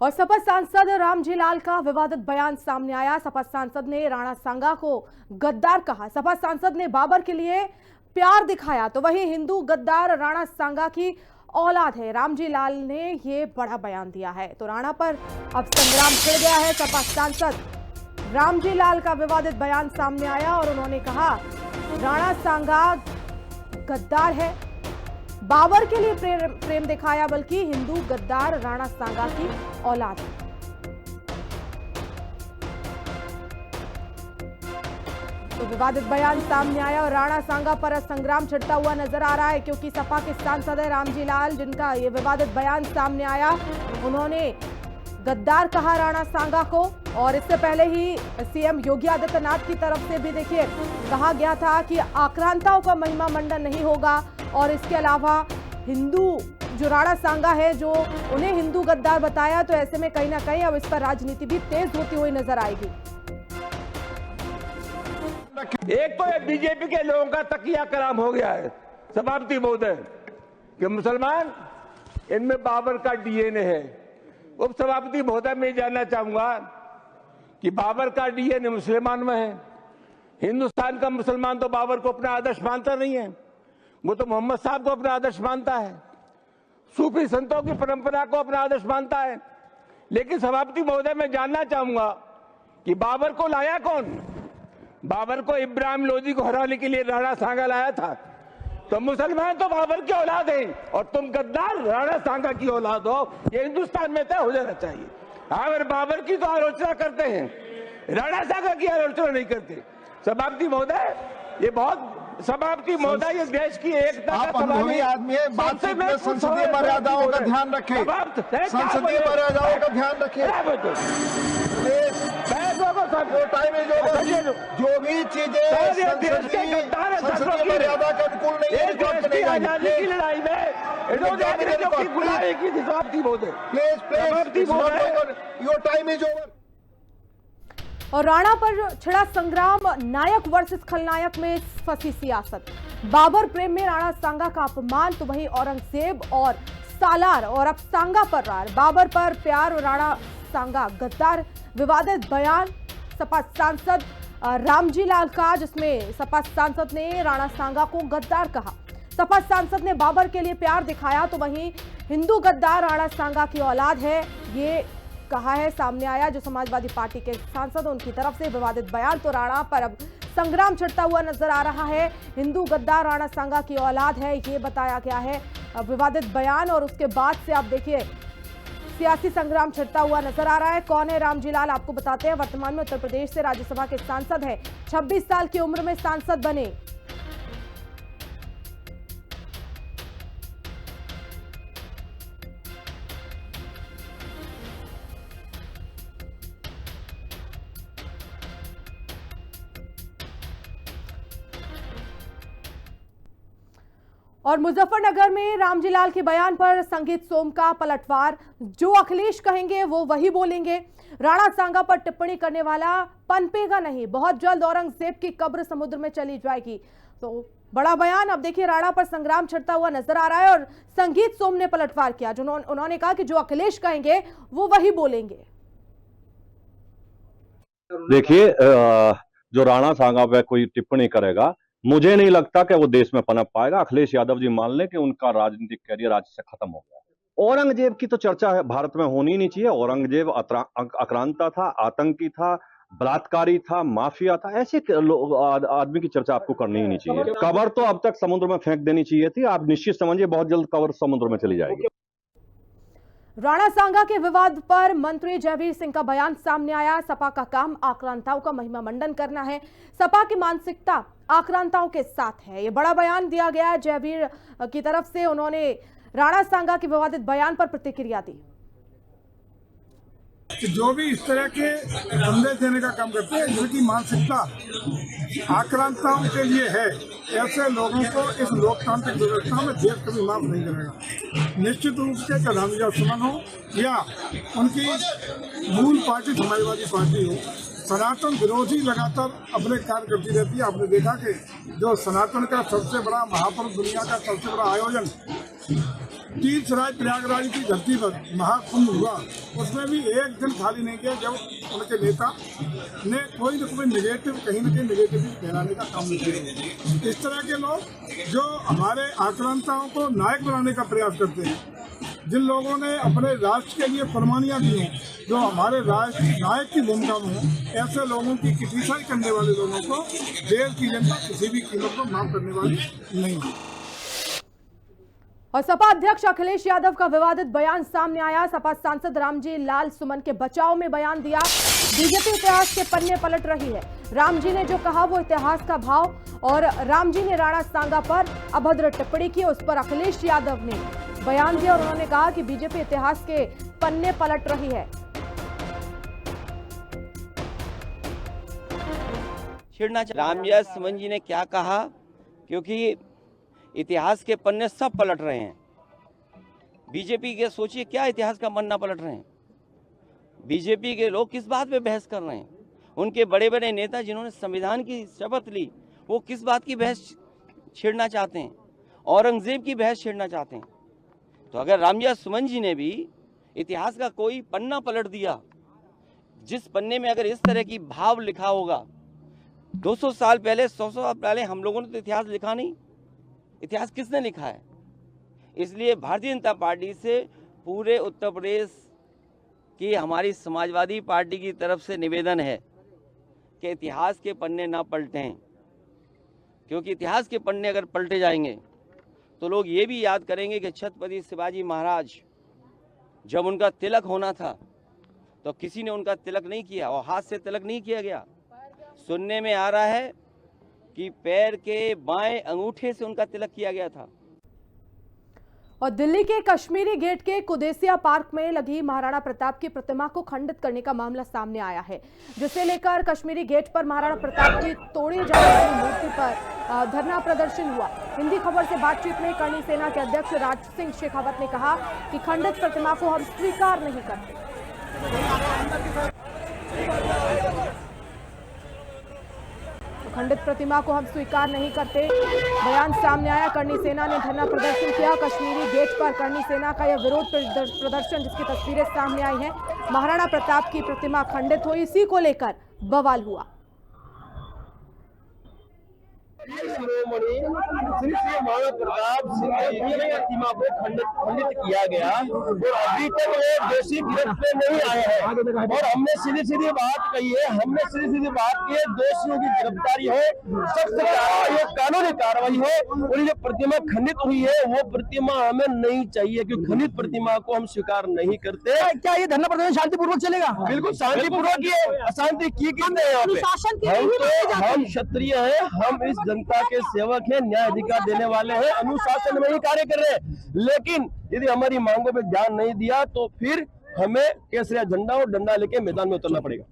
और सपा सांसद रामजी लाल का विवादित बयान सामने आया। सपा सांसद ने राणा सांगा को गद्दार कहा। सपा सांसद ने बाबर के लिए प्यार दिखाया तो वहीं हिंदू गद्दार राणा सांगा की औलाद है। रामजी लाल ने ये बड़ा बयान दिया है तो राणा पर अब संग्राम छिड़ गया है। सपा सांसद रामजी लाल का विवादित बयान सामने आया और उन्होंने कहा राणा सांगा गद्दार है, बाबर के लिए प्रेम दिखाया बल्कि हिंदू गद्दार राणा सांगा की औलाद है। तो विवादित बयान सामने आया और राणा सांगा पर संग्राम छिड़ता हुआ नजर आ रहा है क्योंकि सपा के सांसद है रामजी लाल, जिनका ये विवादित बयान सामने आया। उन्होंने गद्दार कहा राणा सांगा को और इससे पहले ही सीएम योगी आदित्यनाथ की तरफ से भी देखिए कहा गया था कि आक्रांताओं का महिमा मंडन नहीं होगा और इसके अलावा हिंदू जो राणा सांगा है जो उन्हें हिंदू गद्दार बताया, तो ऐसे में कहीं ना कहीं अब इस पर राजनीति भी तेज होती हुई नजर आएगी। एक तो बीजेपी के लोगों का तकिया कलाम हो गया है सभापति महोदय कि मुसलमान इनमें बाबर का डीएनए है। उप सभापति महोदय मैं जानना चाहूंगा कि बाबर का डीएनए मुसलमान में है। हिंदुस्तान का मुसलमान तो बाबर को अपना आदर्श मानता नहीं है, वो तो मोहम्मद साहब को अपना आदर्श मानता है, सूफी संतों की परंपरा को अपना आदर्श मानता है। लेकिन सभापति महोदय मैं जानना चाहूंगा कि बाबर को लाया कौन? बाबर को इब्राहिम लोदी को हराने के लिए राणा सांगा लाया था। तो मुसलमान तो बाबर की औलाद हैं और तुम गद्दार राणा सांगा की औलाद हो, ये हिंदुस्तान में तय हो जाना चाहिए। अगर बाबर की तो आलोचना करते हैं, राणा सांगा की आलोचना नहीं करते। सभापति महोदय ये बहुत सभापति महोदय ये देश की एकता का अनुभवी आदमी है, बातचीत में संसदीय मर्यादाओं का ध्यान रखें, संसदीय मर्यादाओं का ध्यान रखें। जो भी चीजें संसदीय मर्यादा के अनुकूल नहीं है, आजादी की लड़ाई में योर टाइम इज ओवर। और राणा पर छिड़ा संग्राम, नायक वर्सेस खलनायक में फंसी सियासत। बाबर प्रेम में राणा सांगा का अपमान तो वहीं औरंगजेब और सालार और अब सांगा पर रार। बाबर पर प्यार और राणा सांगा गद्दार। विवादित बयान सपा सांसद रामजी लाल का, जिसमें सपा सांसद ने राणा सांगा को गद्दार कहा। सपा सांसद ने बाबर के लिए प्यार दिखाया तो वहीं हिंदू गद्दार राणा सांगा की औलाद है, ये कहा है सामने आया। जो समाजवादी पार्टी के सांसद उनकी तरफ से विवादित बयान तो राणा पर अब संग्राम छिड़ता हुआ नजर आ रहा है। हिंदू गद्दार राणा सांगा की औलाद है, ये बताया गया है विवादित बयान। और उसके बाद से आप देखिए सियासी संग्राम छिड़ता हुआ नजर आ रहा है। कौन है रामजी लाल, आपको बताते हैं। वर्तमान में उत्तर प्रदेश से राज्यसभा के सांसद हैं, 26 साल की उम्र में सांसद बने। और मुजफ्फरनगर में रामजी लाल के बयान पर संगीत सोम का पलटवार। जो अखिलेश कहेंगे वो वही बोलेंगे। राणा सांगा पर टिप्पणी करने वाला पनपेगा नहीं, बहुत जल्द औरंगजेब की कब्र समुद्र में चली जाएगी। तो बड़ा बयान। अब देखिए राणा पर संग्राम छिड़ता हुआ नजर आ रहा है और संगीत सोम ने पलटवार किया। जो उन्होंने कहा कि जो अखिलेश कहेंगे वो वही बोलेंगे। देखिए जो राणा सांगा पे कोई टिप्पणी करेगा, मुझे नहीं लगता कि वो देश में पनप पाएगा। अखिलेश यादव जी मान लें कि उनका राजनीतिक कैरियर आज से खत्म हो गया। औरंगजेब की तो चर्चा है भारत में होनी नहीं चाहिए। औरंगजेब आक्रांता था, आतंकी था, बलात्कारी था, माफिया था। ऐसे आदमी की चर्चा आपको करनी ही नहीं चाहिए। कब्र तो अब तक समुद्र में फेंक देनी चाहिए थी। आप निश्चित समझिए बहुत जल्द कब्र समुद्र में चली जाएगी। राणा सांगा के विवाद पर मंत्री जयवीर सिंह का बयान सामने आया। सपा का काम आक्रांताओं का महिमा मंडन करना है, सपा की मानसिकता आक्रांताओं के साथ है। ये बड़ा बयान दिया गया है जयवीर की तरफ से। उन्होंने राणा सांगा के विवादित बयान पर प्रतिक्रिया दी। जो भी इस तरह के संदेश देने का काम करते हैं, जिनकी मानसिकता आक्रांताओं के लिए है, ऐसे लोगों को इस लोकतांत्रिक व्यवस्था में देश कभी माफ नहीं करेगा। निश्चित रूप से कदामिया सुमन हो या उनकी मूल पार्टी समाजवादी पार्टी हो, सनातन विरोधी लगातार अपने कार्य करती रहती है। आपने देखा कि जो सनातन का सबसे बड़ा महापर्व, दुनिया का सबसे बड़ा आयोजन तीर्थराज प्रयागराज की धरती पर महाकुंभ हुआ, उसमें भी एक दिन खाली नहीं किया जब उनके नेता ने कोई न कोई निगेटिव कहीं न कहीं निगेटिव फैलाने का काम नहीं किया। इस तरह के लोग जो हमारे आक्रांताओं को नायक बनाने का प्रयास करते हैं, जिन लोगों ने अपने राष्ट्र के लिए कुर्बानियां दी हों, जो हमारे राष्ट्र नायक की भूमिका में हों, ऐसे लोगों की क्रिटिसाइज करने वाले लोगों को देश की जनता किसी भी कीमत पर माफ करने वाली नहीं है। और सपा अध्यक्ष अखिलेश यादव का विवादित बयान सामने आया। सपा सांसद रामजी लाल सुमन के बचाव में बयान दिया। बीजेपी इतिहास के पन्ने पलट रही है। रामजी ने जो कहा वो इतिहास का भाव, और रामजी ने राणा सांगा पर अभद्र टिप्पणी की, उस पर अखिलेश यादव ने बयान दिया और उन्होंने कहा कि बीजेपी इतिहास के पन्ने पलट रही है। रामजी सुमन जी ने क्या कहा, क्योंकि इतिहास के पन्ने सब पलट रहे हैं। बीजेपी के सोचिए क्या इतिहास का पन्ना पलट रहे हैं। बीजेपी के लोग किस बात पे बहस कर रहे हैं। उनके बड़े बड़े नेता जिन्होंने संविधान की शपथ ली, वो किस बात की बहस छेड़ना चाहते हैं, औरंगजेब की बहस छेड़ना चाहते हैं। तो अगर रामजी सुमन जी ने भी इतिहास का कोई पन्ना पलट दिया, जिस पन्ने में अगर इस तरह की भाव लिखा होगा, 200 साल पहले 100 साल पहले हम लोगों ने तो इतिहास लिखा नहीं। इतिहास किसने लिखा है? इसलिए भारतीय जनता पार्टी से पूरे उत्तर प्रदेश की हमारी समाजवादी पार्टी की तरफ से निवेदन है कि इतिहास के पन्ने ना पलटें, क्योंकि इतिहास के पन्ने अगर पलटे जाएंगे तो लोग ये भी याद करेंगे कि छत्रपति शिवाजी महाराज जब उनका तिलक होना था तो किसी ने उनका तिलक नहीं किया और हाथ से तिलक नहीं किया गया। सुनने में आ रहा है कि पैर के बाएं अंगूठे से उनका तिलक किया गया था। और दिल्ली के कश्मीरी गेट के कुदेसिया पार्क में लगी महाराणा प्रताप की प्रतिमा को खंडित करने का मामला सामने आया है, जिसे लेकर कश्मीरी गेट पर महाराणा प्रताप की तोड़ी जाने वाली मूर्ति पर धरना प्रदर्शन हुआ। हिंदी खबर से बातचीत में करणी सेना के अध्यक्ष राज सिंह शेखावत ने कहा कि खंडित प्रतिमा को हम स्वीकार नहीं करते। खंडित प्रतिमा को हम स्वीकार नहीं करते, बयान सामने आया। करणी सेना ने धरना प्रदर्शन किया कश्मीरी गेट पर। करणी सेना का यह विरोध प्रदर्शन, जिसकी तस्वीरें सामने आई हैं, महाराणा प्रताप की प्रतिमा खंडित हुई, इसी को लेकर बवाल हुआ। शिरोमणि श्री महाराणा प्रताप सिंह की प्रतिमा को खंडित किया गया और अभी तक वो दोषी गिरफ्त में नहीं आए हैं। और हमने सीधी बात कही है, सीधी बात की है, दोषियों की गिरफ्तारी हो, सख्त कार्रवाई हो, कानूनी कार्रवाई हो। और ये प्रतिमा खंडित हुई है, वो प्रतिमा हमें नहीं चाहिए, क्योंकि खंडित प्रतिमा को हम स्वीकार नहीं करते। क्या ये धरना प्रदर्शन शांतिपूर्वक चलेगा? बिल्कुल शांतिपूर्वक ही है। अशांति की हम क्षत्रिय है, हम इस जनता के सेवक हैं, न्याय अधिकार देने वाले हैं, अनुशासन में ही कार्य कर रहे हैं। लेकिन यदि हमारी मांगों पे ध्यान नहीं दिया तो फिर हमें केसरिया झंडा और डंडा लेके मैदान में उतरना पड़ेगा।